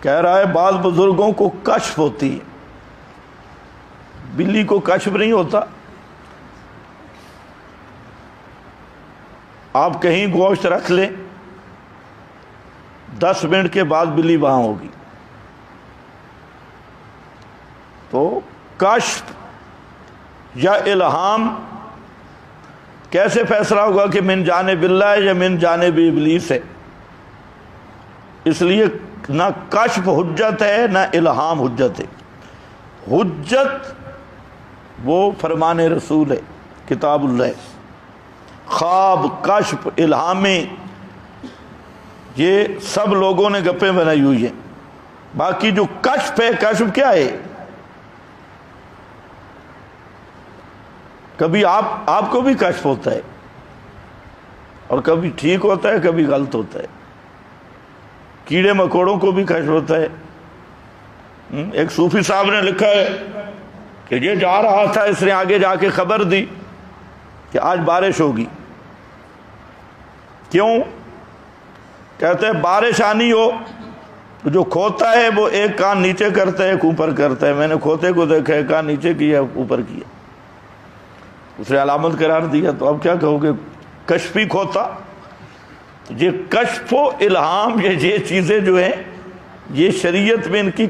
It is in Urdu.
کہہ رہا ہے بعض بزرگوں کو کشف ہوتی ہے، بلی کو کشف نہیں ہوتا۔ آپ کہیں گوشت رکھ لیں، 10 منٹ کے بعد بلی وہاں ہوگی۔ تو کشف یا الہام کیسے فیصلہ ہوگا کہ من جانب اللہ ہے یا من جانب ابلیس ہے؟ اس لیے نہ کشف حجت ہے نہ الہام حجت ہے۔ حجت وہ فرمان رسول ہے، کتاب اللہ۔ خواب، کشف، الہامیں یہ سب لوگوں نے گپیں بنائی ہوئی ہیں۔ باقی جو کشف ہے، کشف کیا ہے؟ کبھی آپ کو بھی کشف ہوتا ہے، اور کبھی ٹھیک ہوتا ہے، کبھی غلط ہوتا ہے۔ کیڑے مکوڑوں کو بھی کشف ہوتا ہے۔ ایک صوفی صاحب نے لکھا ہے کہ یہ جا رہا تھا، اس نے آگے جا کے خبر دی کہ آج بارش ہوگی۔ کیوں؟ کہتے ہیں بارش آنی ہو تو جو کھوتا ہے وہ ایک کان نیچے کرتا ہے، ایک اوپر کرتا ہے۔ میں نے کھوتے کو دیکھا، ایک کان نیچے کیا، اوپر کیا، اسے علامت قرار دیا۔ تو اب کیا کہو گے؟ کشفی کھوتا۔ یہ کشف و الہام، یہ چیزیں جو ہیں، یہ شریعت میں ان کی